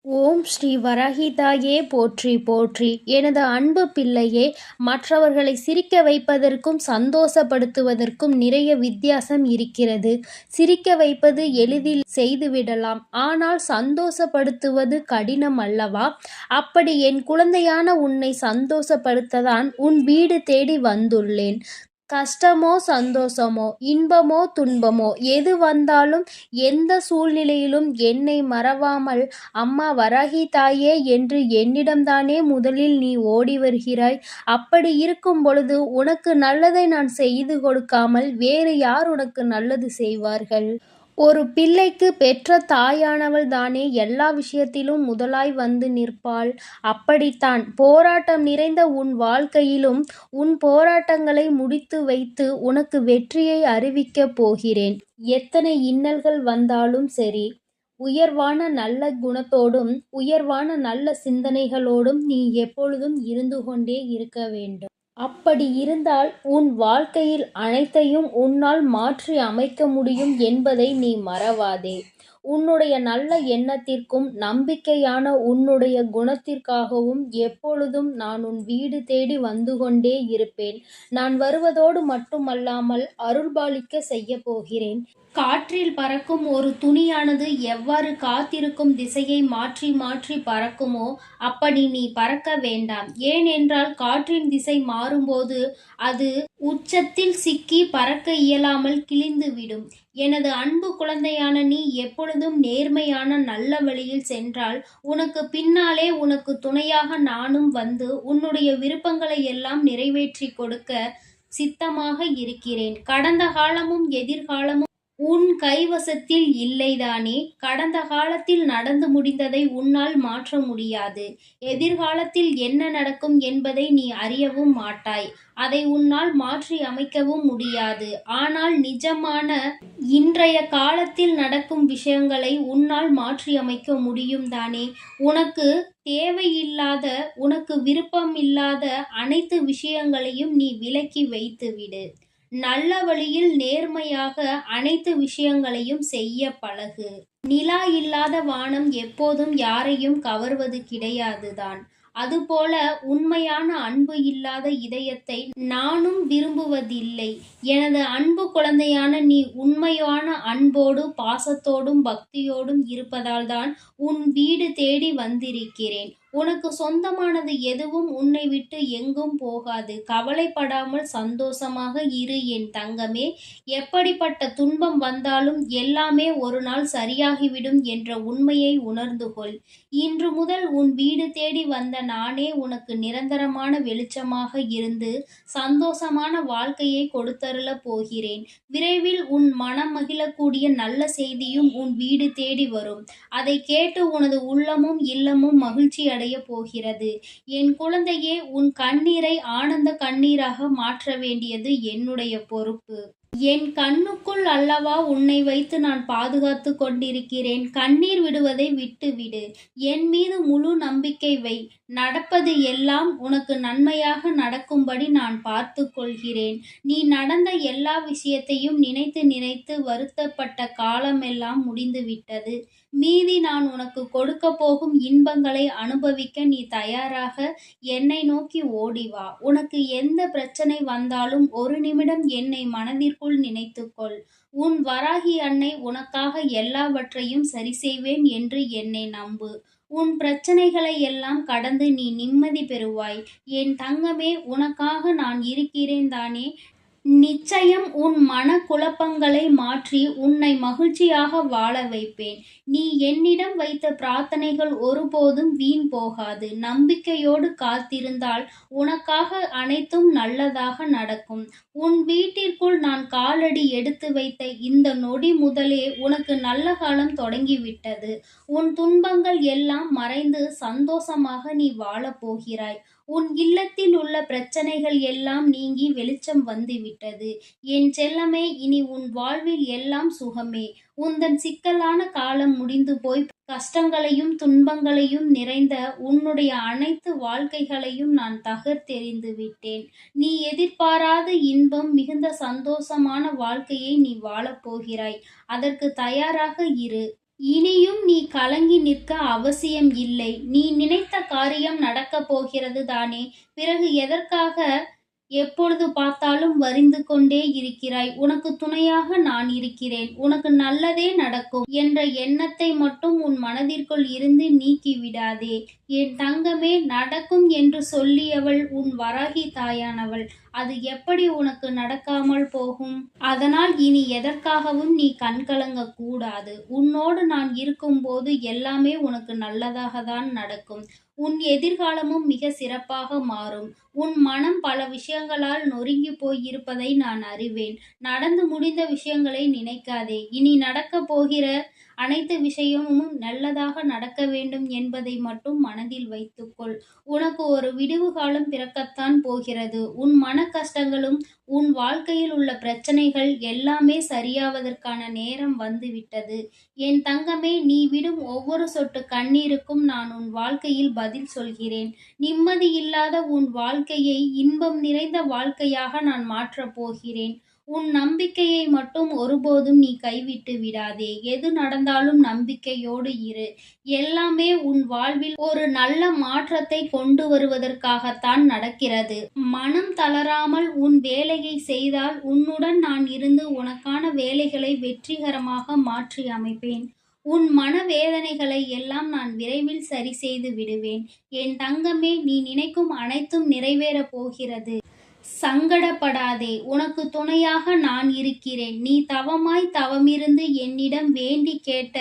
ஓம் ஸ்ரீ வராகிதாயே போற்றி போற்றி. எனது அன்பு பிள்ளையே, மற்றவர்களை சிரிக்க வைப்பதற்கும் சந்தோஷப்படுத்துவதற்கும் நிறைய வித்தியாசம் இருக்கிறது. சிரிக்க வைப்பது எளிதில் செய்துவிடலாம், ஆனால் சந்தோஷப்படுத்துவது கடினம் அல்லவா? அப்படி என் குழந்தையான உன்னை சந்தோஷப்படுத்ததான் உன் வீடு தேடி வந்துள்ளேன். கஷ்டமோ சந்தோஷமோ, இன்பமோ துன்பமோ, எது வந்தாலும் எந்த சூழ்நிலையிலும் என்னை மறவாமல் அம்மா வராகி தாயே என்று என்னிடம்தானே முதலில் நீ ஓடி வருகிறாய். அப்படி இருக்கும் பொழுது உனக்கு நல்லதை நான் செய்து கொடுக்காமல் வேறு யார் உனக்கு நல்லது செய்வார்கள்? ஒரு பிள்ளைக்கு பெற்ற தாயானவள் தானே எல்லா விஷயத்திலும் முதலாய் வந்து நிற்பாள். அப்படித்தான் போராட்டம் நிறைந்த உன் வாழ்க்கையிலும் உன் போராட்டங்களை முடித்து வைத்து உனக்கு வெற்றியை அறிவிக்கப் போகிறேன். எத்தனை இன்னல்கள் வந்தாலும் சரி, உயர்வான நல்ல குணத்தோடும் உயர்வான நல்ல சிந்தனைகளோடும் நீ எப்பொழுதும் இருந்து கொண்டே இருக்க வேண்டும். அப்படி இருந்தால் உன் வாழ்க்கையில் அனைத்தையும் உன்னால் மாற்றி அமைக்க முடியும் என்பதை நீ மறவாதே. உன்னுடைய நல்ல எண்ணத்திற்கும் நம்பிக்கையான உன்னுடைய குணத்திற்காகவும் எப்பொழுதும் நான் உன் வீடு தேடி வந்து கொண்டே இருப்பேன். நான் வருவதோடு மட்டுமல்லாமல் அருள்பாலிக்க செய்ய போகிறேன். காற்றில் பறக்கும் ஒரு துணியானது எவ்வாறு காத்திருக்கும் திசையை மாற்றி மாற்றி பறக்குமோ அப்படி நீ பறக்க வேண்டாம். ஏனென்றால் காற்றின் திசை மாறும்போது அது உச்சத்தில் சிக்கி பறக்க இயலாமல் கிழிந்துவிடும். எனது அன்பு குழந்தையான நீ எப்பொழுதும் நேர்மையான நல்ல வழியில் சென்றால் உனக்கு பின்னாலே உனக்கு துணையாக நானும் வந்து உன்னுடைய விருப்பங்களை எல்லாம் நிறைவேற்றி கொடுக்க சித்தமாக இருக்கிறேன். கடந்த காலமும் எதிர்காலமும் உன் கைவசத்தில் இல்லைதானே? கடந்த காலத்தில் நடந்து முடிந்ததை உன்னால் மாற்ற முடியாது. எதிர்காலத்தில் என்ன நடக்கும் என்பதை நீ அறியவும் மாட்டாய். அதை உன்னால் மாற்றி அமைக்கவும் முடியாது. ஆனால் நிஜமான இன்றைய காலத்தில் நடக்கும் விஷயங்களை உன்னால் மாற்றி அமைக்க முடியும் தானே? உனக்கு தேவையில்லாத, உனக்கு விருப்பமில்லாத அனைத்து விஷயங்களையும் நீ விலக்கி வைத்துவிடு. நல்ல வழியில் நேர்மையாக அனைத்து விஷயங்களையும் செய்ய பழகு. நிலா இல்லாத வானம் எப்போதும் யாரையும் கவர்வது கிடையாதுதான். அதுபோல உண்மையான அன்பு இல்லாத இதயத்தை நானும் விரும்புவதில்லை. எனது அன்பு குழந்தையான நீ உண்மையான அன்போடு பாசத்தோடும் பக்தியோடும் இருப்பதால்தான் உன் வீடு தேடி வந்திருக்கிறேன். உனக்கு சொந்தமானது எதுவும் உன்னை விட்டு எங்கும் போகாது. கவலைப்படாமல் சந்தோஷமாக இரு என் தங்கமே. எப்படிப்பட்ட துன்பம் வந்தாலும் எல்லாமே ஒரு நாள் சரியாகிவிடும் என்ற உண்மையை உணர்ந்து கொள். இன்று முதல் உன் வீடு தேடி வந்த நானே உனக்கு நிரந்தரமான வெளிச்சமாக இருந்து சந்தோஷமான வாழ்க்கையை கொடுத்தருளப் போகிறேன். விரைவில் உன் மனம் மகிழக்கூடிய நல்ல செய்தியும் உன் வீடு தேடி வரும். அதை கேட்டு உனது உள்ளமும் இல்லமும் மகிழ்ச்சி அடைய போகிறது. என் குழந்தையே, உன் கண்ணீரை ஆனந்த கண்ணீராக மாற்ற வேண்டியது என்னுடைய பொறுப்பு. என் கண்ணுக்குள் அல்லவா உன்னை வைத்து நான் பாதுகாத்து கொண்டிருக்கிறேன். கண்ணீர் விடுவதை விட்டுவிடு. என் மீது முழு நம்பிக்கை வை. நடப்பது எல்லாம் உனக்கு நன்மையாக நடக்கும்படி நான் பார்த்து கொள்கிறேன். நீ நடந்த எல்லா விஷயத்தையும் நினைத்து நினைத்து வருத்தப்பட்ட காலமெல்லாம் முடிந்துவிட்டது. மீதி நான் உனக்கு கொடுக்க போகும் இன்பங்களை அனுபவிக்க நீ தயாராக என்னை நோக்கி ஓடிவா. உனக்கு எந்த பிரச்சனை வந்தாலும் ஒரு நிமிடம் என்னை மனதிற்குள் நினைத்துக்கொள். உன் வராகி அன்னை உனக்காக எல்லாவற்றையும் சரி செய்வேன் என்று என்னை நம்பு. உன் பிரச்சனைகளை எல்லாம் கடந்து நீ நிம்மதி பெறுவாய். என் தங்கமே, உனக்காக நான் இருக்கிறேன் தானே? நிச்சயம் உன் மன குழப்பங்களை மாற்றி உன்னை மகிழ்ச்சியாக வாழ வைப்பேன். நீ என்னிடம் வைத்த பிரார்த்தனைகள் ஒருபோதும் வீண் போகாது. நம்பிக்கையோடு காத்திருந்தால் உனக்காக அனைத்தும் நல்லதாக நடக்கும். உன் வீட்டிற்குள் நான் காலடி எடுத்து வைத்த இந்த நொடி முதலே உனக்கு நல்ல காலம் தொடங்கிவிட்டது. உன் துன்பங்கள் எல்லாம் மறைந்து சந்தோஷமாக நீ வாழப் போகிறாய். உன் இல்லத்தில் உள்ள பிரச்சனைகள் எல்லாம் நீங்கி வெளிச்சம் வந்துவிட்டது. என் செல்லமே, இனி உன் வாழ்வில் எல்லாம் சுகமே. உந்தன் சிக்கலான காலம் முடிந்து போய் கஷ்டங்களையும் துன்பங்களையும் நிறைந்த உன்னுடைய அனைத்து வாழ்க்கைகளையும் நான் தகர்த்தெறிந்து விட்டேன். நீ எதிர்பாராத இன்பம் மிகுந்த சந்தோஷமான வாழ்க்கையை நீ வாழப்போகிறாய். அதற்கு தயாராக இரு. இனியும் நீ கலங்கி நிற்க அவசியம் இல்லை. நீ நினைத்த காரியம் நடக்கப் போகிறது தானே. பிறகு எதற்காக எப்பொழுது பார்த்தாலும் வரிந்து கொண்டே இருக்கிறாய்? உனக்கு துணையாக நான் இருக்கிறேன். உனக்கு நல்லதே நடக்கும் என்ற எண்ணத்தை மட்டும் உன் மனதிற்குள் இருந்து நீக்கிவிடாதே. என் தங்கமே, நடக்கும் என்று சொல்லியவள் உன் வராகி தாயானவள். அது எப்படி உனக்கு நடக்காமல் போகும்? அதனால் இனி எதற்காகவும் நீ கண்கலங்க கூடாது. உன்னோடு நான் இருக்கும்போது எல்லாமே உனக்கு நல்லதாகத்தான் நடக்கும். உன் எதிர்காலமும் மிக சிறப்பாக மாறும். உன் மனம் பல விஷயங்களால் நொறுங்கிப் போய் இருப்பதை நான் அறிவேன். நடந்து முடிந்த விஷயங்களை நினைக்காதே. இனி நடக்கப் போகிற அனைத்து விஷயமும் நல்லதாக நடக்க வேண்டும் என்பதை மட்டும் மனதில் வைத்துக்கொள். உனக்கு ஒரு விடிவு காலம் பிறக்கத்தான் போகிறது. உன் மன கஷ்டங்களும் உன் வாழ்க்கையில் உள்ள பிரச்சனைகள் எல்லாமே சரியாவதற்கான நேரம் வந்துவிட்டது. என் தங்கமே, நீ விடும் ஒவ்வொரு சொட்டு கண்ணீருக்கும் நான் உன் வாழ்க்கையில் பதில் சொல்கிறேன். நிம்மதியில்லாத உன் வாழ்க்கையை இன்பம் நிறைந்த வாழ்க்கையாக நான் மாற்றப் போகிறேன். உன் நம்பிக்கையை மட்டும் ஒருபோதும் நீ கைவிட்டு விடாதே. எது நடந்தாலும் நம்பிக்கையோடு இரு. எல்லாமே உன் வாழ்வில் ஒரு நல்ல மாற்றத்தை கொண்டு வருவதற்காகத்தான் நடக்கிறது. மனம் தளராமல் உன் வேலையை செய்தால் உன்னுடன் நான் இருந்து உனக்கான வேலைகளை வெற்றிகரமாக மாற்றி அமைப்பேன். உன் மனவேதனைகளை எல்லாம் நான் விரைவில் சரி செய்து விடுவேன். என் தங்கமே, நீ நினைக்கும் அனைத்தும் நிறைவேறப் போகிறது. சங்கடப்படாதே. உனக்கு துணையாக நான் இருக்கிறேன். நீ தவமாய் தவமிருந்து என்னிடம் வேண்டிக் கேட்ட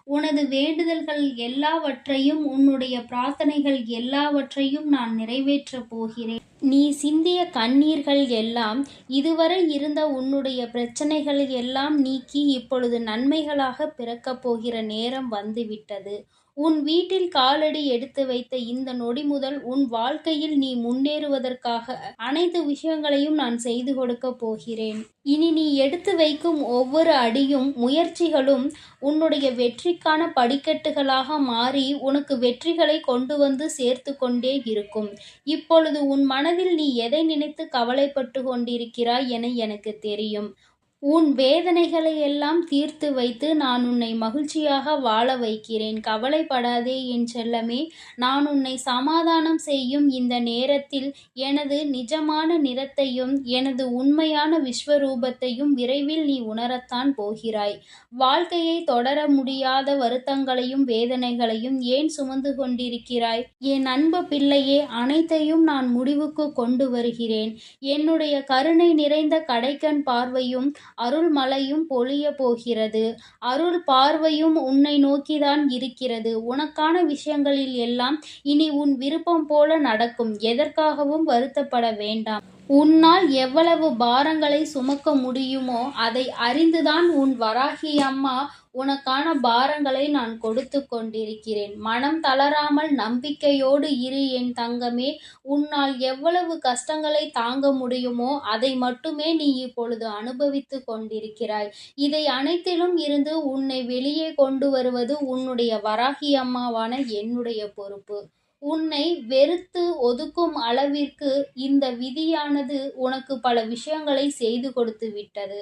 உனது வேண்டுதல்கள் எல்லாவற்றையும், உன்னுடைய பிரார்த்தனைகள் எல்லாவற்றையும் நான் நிறைவேற்றப் போகிறேன். நீ சிந்திய கண்ணீர்கள் எல்லாம், இதுவரை இருந்த உன்னுடைய பிரச்சனைகள் எல்லாம் நீக்கி இப்பொழுது நன்மைகளாக பிறக்கப் போகிற நேரம் வந்துவிட்டது. உன் வீட்டில் காலடி எடுத்து வைத்த இந்த நொடி முதல் உன் வாழ்க்கையில் நீ முன்னேறுவதற்காக அனைத்து விஷயங்களையும் நான் செய்து கொடுக்கப் போகிறேன். இனி நீ எடுத்து வைக்கும் ஒவ்வொரு அடியும் முயற்சிகளும் உன்னுடைய வெற்றிக்கான படிக்கட்டுகளாக மாறி உனக்கு வெற்றிகளை கொண்டு வந்து சேர்த்து கொண்டே இருக்கும். இப்பொழுது உன் மனதில் நீ எதை நினைத்து கவலைப்பட்டு கொண்டிருக்கிறாய் என எனக்கு தெரியும். உன் வேதனைகளை எல்லாம் தீர்த்து வைத்து நான் உன்னை மகிழ்ச்சியாக வாழ வைக்கிறேன். கவலைப்படாதே என் செல்லமே. நான் உன்னை சமாதானம் செய்யும் இந்த நேரத்தில் எனது நிஜமான நிறத்தையும் எனது உண்மையான விஸ்வரூபத்தையும் விரைவில் நீ உணரத்தான் போகிறாய். வாழ்க்கையை தொடர முடியாத வருத்தங்களையும் வேதனைகளையும் ஏன் சுமந்து கொண்டிருக்கிறாய்? என் அன்பு பிள்ளையே, அனைத்தையும் நான் முடிவுக்கு கொண்டு வருகிறேன். என்னுடைய கருணை நிறைந்த கடைக்கண் பார்வையும் அருள் மழையும் பொழிய போகிறது. அருள் பார்வையும் உன்னை நோக்கிதான் இருக்கிறது. உனக்கான விஷயங்களில் எல்லாம் இனி உன் விருப்பம் போல நடக்கும். எதற்காகவும் வருத்தப்பட வேண்டாம். உன்னால் எவ்வளவு பாரங்களை சுமக்க முடியுமோ அதை அறிந்துதான் உன் வராகி அம்மா உனக்கான பாரங்களை நான் கொடுத்து கொண்டிருக்கிறேன். மனம் தளராமல் நம்பிக்கையோடு இரு என் தங்கமே. உன்னால் எவ்வளவு கஷ்டங்களை தாங்க முடியுமோ அதை மட்டுமே நீ இப்பொழுது அனுபவித்து கொண்டிருக்கிறாய். இதை அனைத்திலும் இருந்து உன்னை வெளியே கொண்டு வருவது உன்னுடைய வராகி அம்மாவான என்னுடைய பொறுப்பு. உன்னை வெறுத்து ஒதுக்கும் அளவிற்கு இந்த விதியானது உனக்கு பல விஷயங்களை செய்து கொடுத்து விட்டது.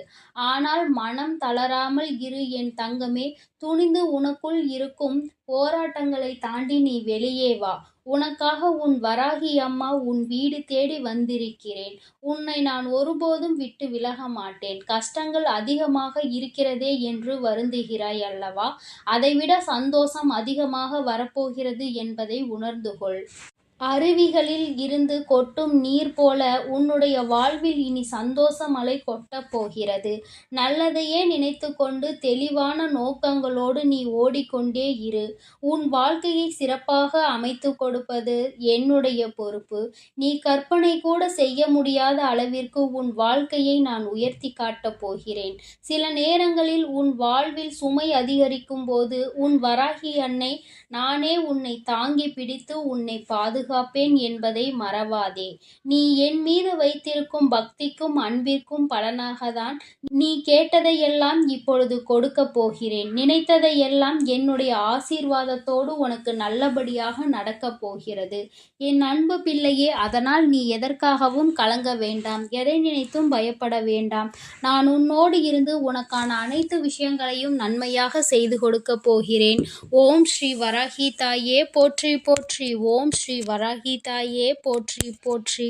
ஆனால் மனம் தளராமல் இரு என் தங்கமே. துணிந்து உனக்குள் இருக்கும் போராட்டங்களை தாண்டி நீ வெளியே வா. உனக்காக உன் வராகி அம்மா உன் வீடு தேடி வந்திருக்கிறேன். உன்னை நான் ஒருபோதும் விட்டு விலக மாட்டேன். கஷ்டங்கள் அதிகமாக இருக்கிறதே என்று வருந்துகிறாய் அல்லவா? அதைவிட சந்தோஷம் அதிகமாக வரப்போகிறது என்பதை உணர்ந்து கொள். அருவிகளில் இருந்து கொட்டும் நீர் போல உன்னுடைய வாழ்வில் இனி சந்தோஷ மழை கொட்டப் போகிறது. நல்லதையே நினைத்து கொண்டு தெளிவான நோக்கங்களோடு நீ ஓடிக்கொண்டே இரு. உன் வாழ்க்கையை சிறப்பாக அமைத்து கொடுப்பது என்னுடைய பொறுப்பு. நீ கற்பனை கூட செய்ய முடியாத அளவிற்கு உன் வாழ்க்கையை நான் உயர்த்தி காட்டப் போகிறேன். சில நேரங்களில் உன் வாழ்வில் சுமை அதிகரிக்கும் போது உன் வராகி அன்னை நானே உன்னை தாங்கி பிடித்து உன்னை பாதுகாக்கிறேன். பாதுகாப்பேன் என்பதை மறவாதே. நீ என் மீது வைத்திருக்கும் பக்திக்கும் அன்பிற்கும் பலனாகத்தான் நீ கேட்டதையெல்லாம் இப்பொழுது கொடுக்கப் போகிறேன். நினைத்ததையெல்லாம் என்னுடைய ஆசீர்வாதத்தோடு உனக்கு நல்லபடியாக நடக்கப் போகிறது. என் அன்பு பிள்ளையே, அதனால் நீ எதற்காகவும் கலங்க வேண்டாம். எதை நினைத்தும் பயப்பட வேண்டாம். நான் உன்னோடு இருந்து உனக்கான அனைத்து விஷயங்களையும் நன்மையாக செய்து கொடுக்கப் போகிறேன். ஓம் ஸ்ரீ வராகி தாயே போற்றி போற்றி. ஓம் ஸ்ரீ வராகி தாயே போற்றி போற்றி.